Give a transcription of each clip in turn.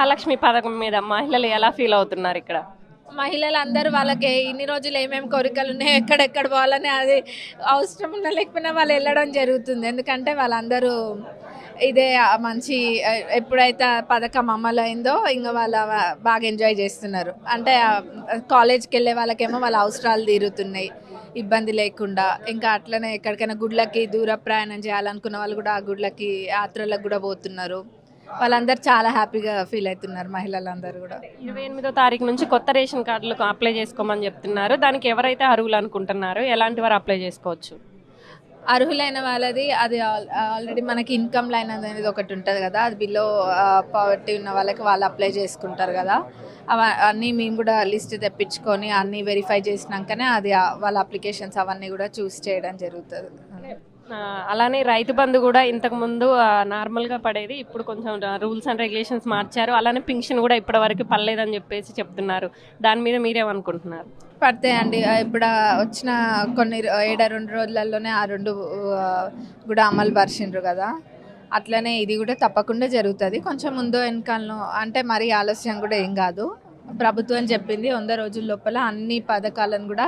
మహాలక్ష్మి పథకం మీద మహిళలు ఎలా ఫీల్ అవుతున్నారు ఇక్కడ? మహిళలందరూ వాళ్ళకి ఇన్ని రోజులు ఏమేమి కోరికలు ఉన్నాయో ఎక్కడెక్కడ పోవాలని అది అవసరం ఉన్నా లేకపోయినా వాళ్ళు వెళ్ళడం జరుగుతుంది. ఎందుకంటే వాళ్ళందరూ ఇదే మంచి ఎప్పుడైతే ఆ పథకం అమలు అయిందో ఇంకా బాగా ఎంజాయ్ చేస్తున్నారు. అంటే కాలేజ్కి వెళ్ళే వాళ్ళకేమో వాళ్ళ అవసరాలు తీరుతున్నాయి ఇబ్బంది లేకుండా. ఇంకా అట్లనే ఎక్కడికైనా గుడ్లకి దూర ప్రయాణం చేయాలనుకున్న వాళ్ళు కూడా ఆ గుడ్లకి యాత్రలకు కూడా పోతున్నారు. వాళ్ళందరూ చాలా హ్యాపీగా ఫీల్ అవుతున్నారు మహిళలందరూ కూడా. 28వ తారీఖు నుంచి కొత్త రేషన్ కార్డులకు అప్లై చేసుకోమని చెప్తున్నారు. దానికి ఎవరైతే అర్హులు అనుకుంటున్నారో ఎలాంటి వారు అప్లై చేసుకోవచ్చు? అర్హులైన వాళ్ళది అది ఆల్రెడీ మనకి ఇన్కమ్ లైన్ అనేది ఒకటి ఉంటుంది కదా, అది బిలో పావర్టీ ఉన్న వాళ్ళకి వాళ్ళు అప్లై చేసుకుంటారు కదా. అన్నీ మేము కూడా లిస్ట్ తెప్పించుకొని అన్నీ వెరిఫై చేసినాకనే అది వాళ్ళ అప్లికేషన్స్ అవన్నీ కూడా చూస్ చేయడం జరుగుతుంది. అలానే రైతు బంధు కూడా ఇంతకుముందు నార్మల్గా పడేది, ఇప్పుడు కొంచెం రూల్స్ అండ్ రెగ్యులేషన్స్ మార్చారు. అలానే పింఛన్ కూడా ఇప్పటివరకు పడలేదని చెప్పేసి చెప్తున్నారు. దాని మీద మీరేమనుకుంటున్నారు? పడతాయండి. ఇప్పుడు వచ్చిన కొన్ని 2 రోజులలోనే ఆ 2 కూడా అమలు పరిచిండ్రు కదా, అట్లనే ఇది కూడా తప్పకుండా జరుగుతుంది. కొంచెం ముందు వెనకాలను అంటే మరీ ఆలస్యం కూడా ఏం కాదు. ప్రభుత్వం చెప్పింది 100 రోజుల లోపల అన్ని పథకాలను కూడా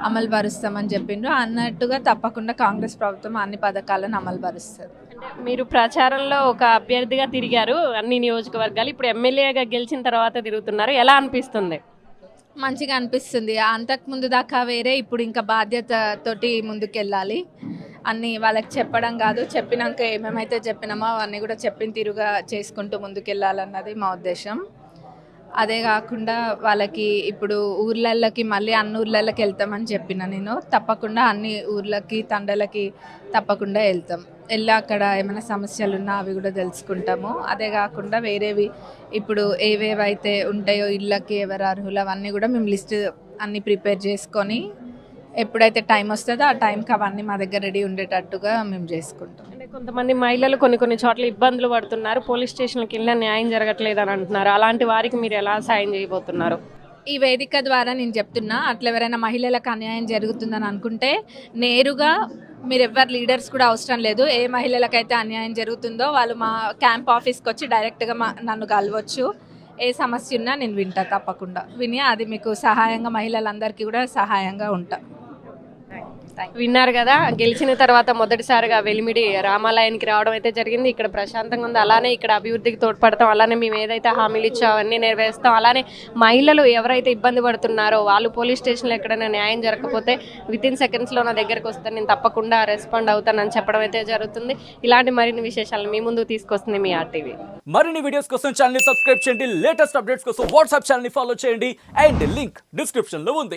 అమలు పరుస్తామని చెప్పిండ్రు. అన్నట్టుగా తప్పకుండా కాంగ్రెస్ ప్రభుత్వం అన్ని పథకాలను అమలు పరుస్తుంది. అంటే మీరు ప్రచారంలో ఒక అభ్యర్థిగా తిరిగారు అన్ని నియోజకవర్గాలు, ఇప్పుడు ఎమ్మెల్యేగా గెలిచిన తర్వాత తిరుగుతున్నారు. ఎలా అనిపిస్తుంది? మంచిగా అనిపిస్తుంది. అంతకుముందు దాకా వేరే, ఇప్పుడు ఇంకా బాధ్యత తోటి ముందుకెళ్ళాలి. అన్నీ వాళ్ళకి చెప్పడం కాదు, చెప్పినాక ఏమేమైతే చెప్పినామో అవన్నీ కూడా చెప్పిన తీరుగా చేసుకుంటూ ముందుకెళ్ళాలన్నది మా ఉద్దేశం. అదే కాకుండా వాళ్ళకి ఇప్పుడు ఊర్లలోకి మళ్ళీ అన్ని ఊర్లలోకి వెళ్తామని చెప్పిన నేను. తప్పకుండా అన్ని ఊర్లకి తండలకి తప్పకుండా వెళ్తాం. వెళ్ళి అక్కడ ఏమైనా సమస్యలు ఉన్నా అవి కూడా తెలుసుకుంటాము. అదే కాకుండా వేరేవి ఇప్పుడు ఏవేవైతే ఉంటాయో ఇళ్ళకి ఎవరు అర్హులు అవన్నీ కూడా మేము లిస్ట్ అన్నీ ప్రిపేర్ చేసుకొని ఎప్పుడైతే టైం వస్తుందో ఆ టైంకి అవన్నీ మా దగ్గర రెడీ ఉండేటట్టుగా మేము చేసుకుంటాం. అంటే కొంతమంది మహిళలు కొన్ని చోట్ల ఇబ్బందులు పడుతున్నారు, పోలీస్ స్టేషన్కి వెళ్ళినా న్యాయం జరగట్లేదు అని అంటున్నారు. అలాంటి వారికి మీరు ఎలా సాయం చేయబోతున్నారు? ఈ వేదిక ద్వారా నేను చెప్తున్నా, అట్లా ఎవరైనా మహిళలకు అన్యాయం జరుగుతుందని అనుకుంటే నేరుగా మీరు ఎవరు లీడర్స్ కూడా అవసరం లేదు. ఏ మహిళలకైతే అన్యాయం జరుగుతుందో వాళ్ళు మా క్యాంప్ ఆఫీస్కి వచ్చి డైరెక్ట్గా నన్ను కలవచ్చు. ఏ సమస్య ఉన్నా నేను వింటా, తప్పకుండా విని అది మీకు సహాయంగా మహిళలందరికీ కూడా సహాయంగా ఉంటా. విన్నారు కదా, గెలిచిన తర్వాత మొదటిసారిగా వెలిమిడి రామాలయానికి రావడం అయితే జరిగింది. ఇక్కడ ప్రశాంతంగా ఉంది. అలానే ఇక్కడ అభివృద్ధికి తోడ్పడతాం, అలానే మేము ఏదైతే హామీలు ఇచ్చామో అవన్నీ నెరవేరుస్తాం. అలానే మహిళలు ఎవరైతే ఇబ్బంది పడుతున్నారో వాళ్ళు పోలీస్ స్టేషన్లో ఎక్కడైనా న్యాయం జరగకపోతే వితిన్ సెకండ్స్లో నా దగ్గరకు వస్తే నేను తప్పకుండా రెస్పాండ్ అవుతానని చెప్పడం అయితే జరుగుతుంది. ఇలాంటి మరిన్ని విశేషాలు మీ ముందు తీసుకొస్తుంది మీ ఆర్టీవీ. మరిన్ని వీడియోస్ కోసం ఛానల్ ని సబ్స్క్రైబ్ చేయండి. లేటెస్ట్ అప్డేట్స్ కోసం వాట్సాప్ ఛానల్ ని ఫాలో చేయండి. అండ్ లింక్ డిస్క్రిప్షన్ లో ఉంది.